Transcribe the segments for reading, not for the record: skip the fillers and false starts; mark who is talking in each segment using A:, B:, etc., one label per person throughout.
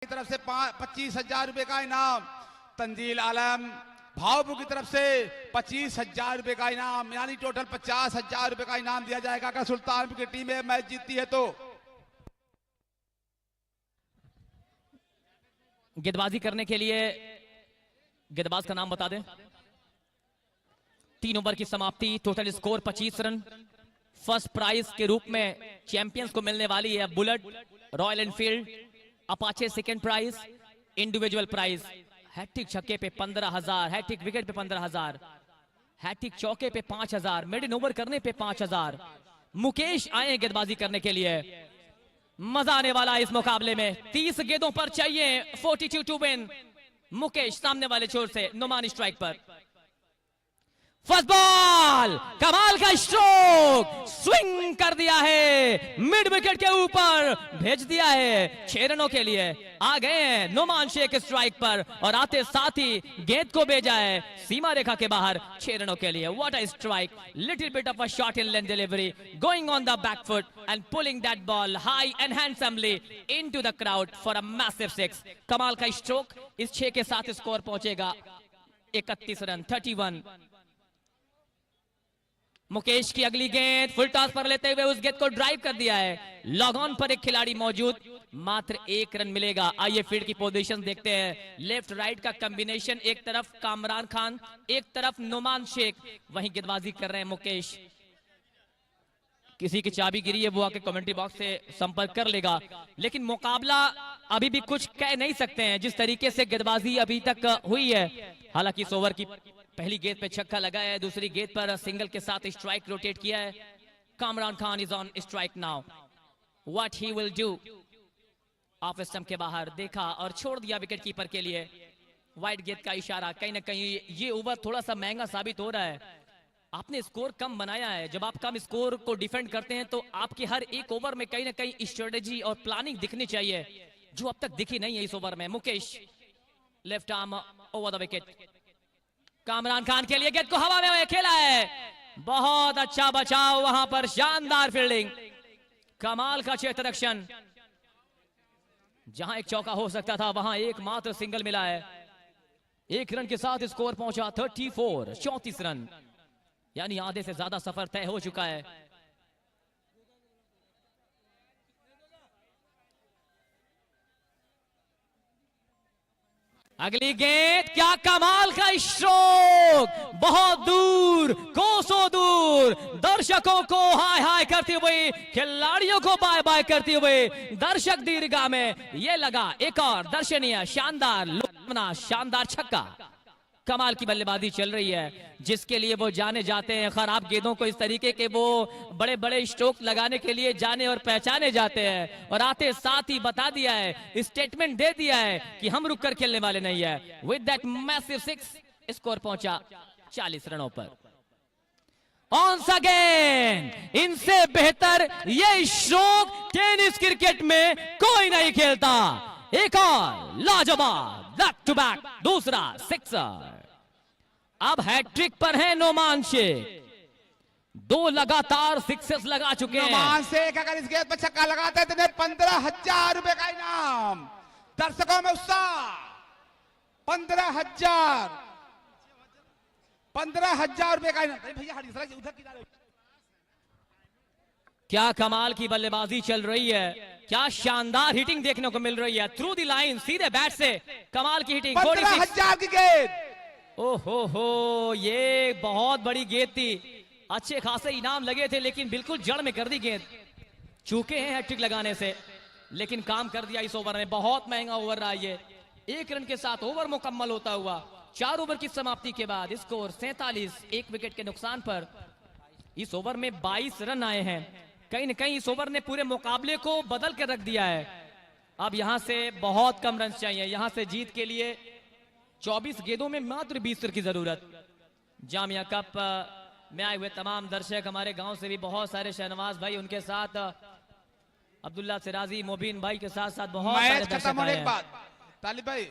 A: की तरफ से 25,000 रुपए का इनाम, तंजील आलम भावपुर की तरफ से 25,000 रुपए का इनाम, यानी टोटल 50,000 रुपए का इनाम दिया जाएगा अगर सुल्तानपुर की टीम मैच जीतती है तो।
B: गेंदबाजी करने के लिए गेंदबाज का नाम बता दें। 3 ओवर की समाप्ति, total score 25 run. First prize के रूप में चैंपियंस को मिलने वाली है Bullet, Royal Enfield, Apache second prize, individual prize hat-trick छक्के पे 15,000, हैट्रिक विकेट पे 15,000, हैट्रिक चौके पे 5,000, मिडिल ओवर करने पे 5,000। मुकेश आए हैं गेंदबाजी करने के लिए। मजा आने वाला है इस मुकाबले में। 30 गेंदों पर चाहिए 42 टू विन। मुकेश सामने वाले छोर से, नुमान स्ट्राइक पर। फर्स्ट बॉल, कमाल का स्ट्रोक, स्विंग कर दिया है, मिड विकेट के ऊपर भेज दिया है 6 रनों के लिए। आ गए हैं नुमान शेख स्ट्राइक पर और आते साथ ही गेंद को भेजा है सीमा रेखा के बाहर 6 रनों के लिए। What a strike, little bit of a shot in length delivery, going on the back foot and pulling that ball high and handsomely into the crowd for a massive 6। कमाल का स्ट्रोक। इस 6 के साथ स्कोर पहुंचेगा 31 run, 31। Mukesh की अगली गेंद full toss पर लेते हुए उस गेंद को ड्राइव कर दिया है। लॉग ऑन पर एक खिलाड़ी मौजूद, मात्र 1 रन मिलेगा। आइए फील्ड की पोजीशन देखते हैं। लेफ्ट राइट का कॉम्बिनेशन, एक तरफ कामरान खान, एक तरफ नुमान शेख, वहीं गेंदबाजी कर रहे हैं मुकेश। किसी की चाबी गिरी है वो आके कमेंट्री बॉक्स से संपर्क कर लेगा। लेकिन मुकाबला अभी भी कुछ कह नहीं सकते हैं जिस तरीके से गेंदबाजी अभी तक हुई है। हालांकि इस ओवर की पहली गेंद पे छक्का लगाया है, दूसरी गेंद पर सिंगल के साथ स्ट्राइक रोटेट किया है। Kamran Khan is on strike now. What he will do, off stump के बाहर देखा और छोड़ दिया विकेट कीपर के लिए। वाइड गेंद का इशारा, कहीं ना कहीं ये ओवर थोड़ा सा महंगा साबित हो रहा है। आपने स्कोर कम बनाया है। जब आप कम स्कोर को डिफेंड करते हैं तो आपके हर एक ओवर में कहीं ना कहीं स्ट्रेटेजी और प्लानिंग दिखनी चाहिए, जो अब तक दिखी नहीं है इस ओवर में। Mukesh left arm over the wicket. Kamran Khan के लिए गेंद को हवा में खेला है, बहुत अच्छा बचाव वहां पर, शानदार फील्डिंग, कमाल का क्षेत्र रक्षण। जहां एक चौका हो सकता था वहां एकमात्र सिंगल मिला है। 1 रन के साथ स्कोर पहुंचा 34, 34 रन, यानी आधे से ज्यादा सफर तय हो चुका है। अगली गेंद, क्या कमाल का स्ट्रोक, बहुत दूर, कोसों दूर, दर्शकों को हाय हाय करते हुए, खिलाड़ियों को बाय बाय करते हुए दर्शक दीर्घा में ये लगा एक और दर्शनीय शानदार लुभावना शानदार छक्का। कमाल की बल्लेबाजी चल रही है जिसके लिए वो जाने जाते हैं। खराब गेंदों को इस तरीके के वो बड़े बड़े स्ट्रोक लगाने के लिए जाने और पहचाने जाते हैं। और आते साथ ही बता दिया है, स्टेटमेंट दे दिया है कि हम रुक कर खेलने वाले नहीं है। विद दैट मैसिव 6 स्कोर पहुंचा 40 रनों पर। ऑन्स अगेन, इनसे बेहतर ये स्ट्रोक टेनिस क्रिकेट में कोई नहीं खेलता। एक और लाजवाब बैक टू बैक दूसरा सिक्सर। अब हैट्रिक पर है नुमान शेख, 2 लगातार सिक्सेस लगा चुके हैं।
A: नुमान शेख अगर इस गेंद पर छक्का लगाते हैं तो 15,000 रुपए का इनाम। दर्शकों में उत्साह। 15,000 रुपए का इनाम। भैया उधर किनारे।
B: क्या कमाल की बल्लेबाजी चल रही है, क्या शानदार हिटिंग देखने को मिल रही है। थ्रू द लाइन, सीधे बैट से कमाल की हिटिंग।
A: 15,000 की गेंद।
B: ओहो, ये बहुत बड़ी गेंद थी। अच्छे खासे इनाम लगे थे लेकिन बिल्कुल जड़ में कर दी गेंद। चूके हैं हैट्रिक लगाने से लेकिन काम कर दिया इस ओवर में। बहुत महंगा ओवर रहा ये। 1 रन के साथ ओवर मुकम्मल होता हुआ 4 ओवर की समाप्ति के बाद स्कोर 47, 1 विकेट के नुकसान पर। इस ओवर में 22 रन आए हैं। कहीं न कहीं इस ओवर ने पूरे मुकाबले को बदल कर रख दिया है। अब यहां से बहुत कम रन चाहिए। यहां से जीत के लिए 24 गेंदों में मात्र 20 रन की जरूरत। जामिया कप में आए हुए तमाम दर्शक, हमारे गांव से भी बहुत सारे, शहनवाज भाई उनके साथ, अब्दुल्ला सिराजी, मोबिन भाई के साथ साथ बहुत सारे दर्शक आए हैं।
A: तालिब भाई,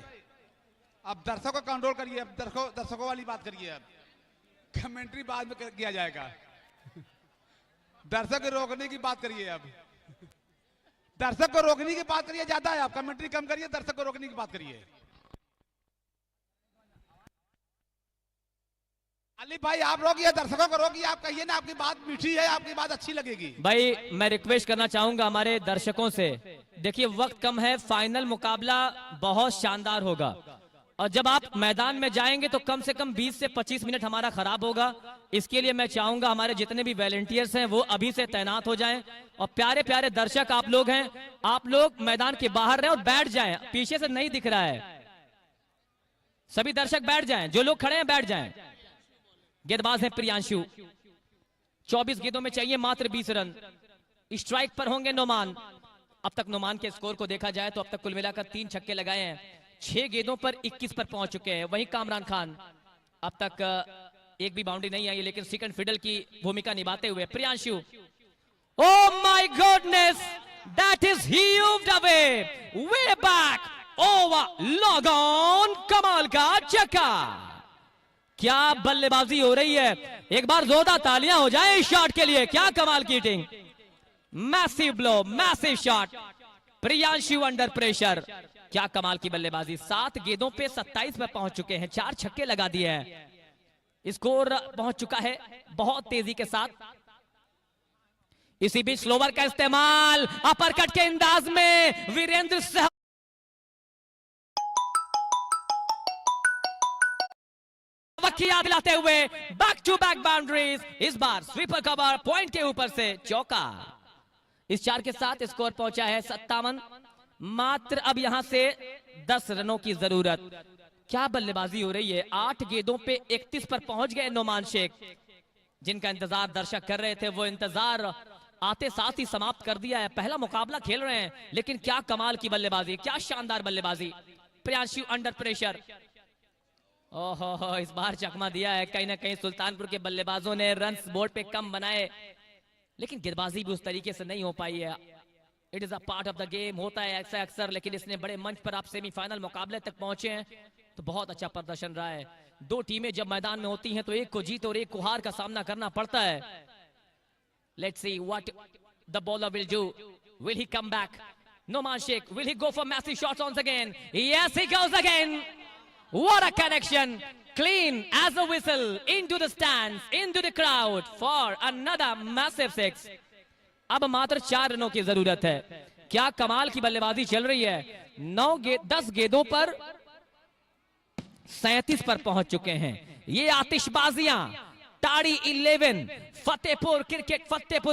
A: अब दर्शकों को कंट्रोल करिए, अब दर्शकों वाली बात करिए। अब कमेंट्री बाद में किया जाएगा। दर्शक रोकने की बात करिए। अब दर्शक को रोकने की बात करिए, ज्यादा है आप, कमेंट्री कम करिए, दर्शक को रोकने की बात करिए। अली भाई आप रोकिए, दर्शकों को रोकिए, आप कहिए ना, आपकी बात मीठी है, आपकी बात अच्छी लगेगी।
B: भाई मैं रिक्वेस्ट करना चाहूंगा हमारे दर्शकों से, देखिए वक्त कम है, फाइनल मुकाबला बहुत शानदार होगा और जब आप मैदान में जाएंगे तो कम से कम 20 से 25 मिनट हमारा खराब होगा। इसके लिए मैं चाहूंगा हमारे जितने भी वॉलंटियर्स हैं वो अभी से तैनात हो जाएं और प्यारे प्यारे दर्शक आप लोग हैं, आप लोग मैदान के बाहर रहें और बैठ जाएं, पीछे से नहीं दिख रहा है, सभी दर्शक बैठ जाएं, जो लोग खड़े हैं बैठ जाएं। गेंदबाज है प्रियांशु, 24 गेंदों में चाहिए मात्र 20 रन, स्ट्राइक पर होंगे नोमान। अब तक नोमान के स्कोर को देखा जाए तो अब तक कुल मिलाकर 3 छक्के लगाए हैं, 6 गेंदों पर 21 पर पहुंच चुके हैं। वहीं कामरान खान अब तक एक भी बाउंड्री नहीं आई, लेकिन सेकंड फिडल की भूमिका निभाते हुए Priyanshu, oh my goodness, that is heaved away, way back, over, long on, कमाल का छक्का, क्या बल्लेबाजी हो रही है, एक बार जोरदार तालियां हो जाए इस शॉट के लिए, क्या कमाल की hitting, massive blow, massive shot, Priyanshu under pressure, क्या कमाल की बल्लेबाजी, 7 गेंदों पे 27 पर पहुंच चुके हैं, 4 छक्के लगा दिए हैं, स्कोर पहुंच चुका है बहुत तेजी के साथ। इसी बीच स्लोवर का इस्तेमाल अपरकट के अंदाज में वीरेंद्र सहवाग याद दिलाते हुए बैक टू बैक बाउंड्रीज, इस बार स्वीपर कवर पॉइंट के ऊपर से चौका। इस 4 के साथ स्कोर पहुंचा है 57, मात्र अब यहां से 10 रनों की जरूरत। क्या बल्लेबाजी हो रही है, 8 गेंदों पे 31 पर पहुंच गए नोमान शेख, जिनका इंतजार दर्शक कर रहे थे वो इंतजार आते साथ ही समाप्त कर दिया है। पहला मुकाबला खेल रहे हैं लेकिन क्या कमाल की बल्लेबाजी, क्या शानदार बल्लेबाजी, प्रियांशु अंडर प्रेशर, ओहो इस बार चकमा दिया है, कहीं ना कहीं सुल्तानपुर के बल्लेबाजों ने रन्स बोर्ड पे कम बनाए, लेकिन गेंदबाजी भी उस तरीके से नहीं हो पाई है। It is a part of the game, होता है ऐसा अक्सर, लेकिन इसने बड़े मंच पर आप सेमीफाइनल मुकाबले तक पहुंचे हैं तो बहुत अच्छा प्रदर्शन रहा है। 2 टीमें जब मैदान में होती हैं तो एक को जीत और एक को हार का सामना करना पड़ता है। Let's see what the bowler will do, will he come back, Noman Shaikh, will he go for massive shots once again, yes he goes again, what a connection, clean as a whistle into the stands, into the crowd for another massive 6। अब मात्र 4 रनों की जरूरत है, क्या कमाल की बल्लेबाजी चल रही है, 10 गेंदों पर 37 पर पहुंच चुके हैं। ये आतिशबाजियां टाड़ी 11 फतेहपुर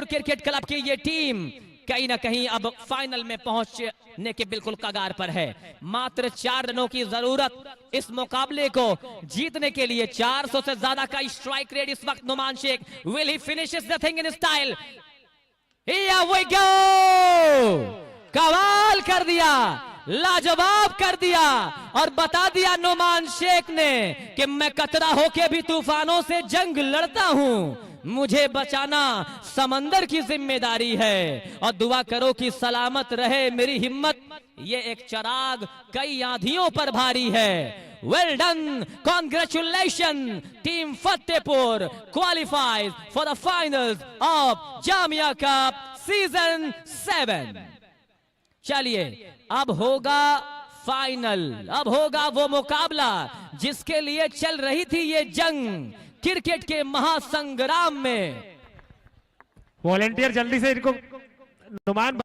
B: क्रिकेट क्लब की ये टीम कहीं ना कहीं अब फाइनल में पहुंचने के बिल्कुल कगार पर है। मात्र 4 रनों की जरूरत इस मुकाबले को जीतने के लिए, 400 से ज्यादा का स्ट्राइक रेट इस वक्त Noman Shaikh, will he finishes the thing in style, here we go, कमाल कर दिया, लाजवाब कर दिया और बता दिया नोमान शेख ने कि मैं कतरा होके भी तूफानों से जंग लड़ता हूं, मुझे बचाना समंदर की जिम्मेदारी है और दुआ करो कि सलामत रहे मेरी हिम्मत, ये एक चिराग कई आंधियों पर भारी है। Well done, congratulation, team Fatehpur qualifies for the finals of Jamia cup season 7। चलिए अब होगा फाइनल, अब होगा वो मुकाबला जिसके लिए चल रही थी ये जंग क्रिकेट के महासंग्राम में।
C: वॉलेंटियर जल्दी से इनको नुमान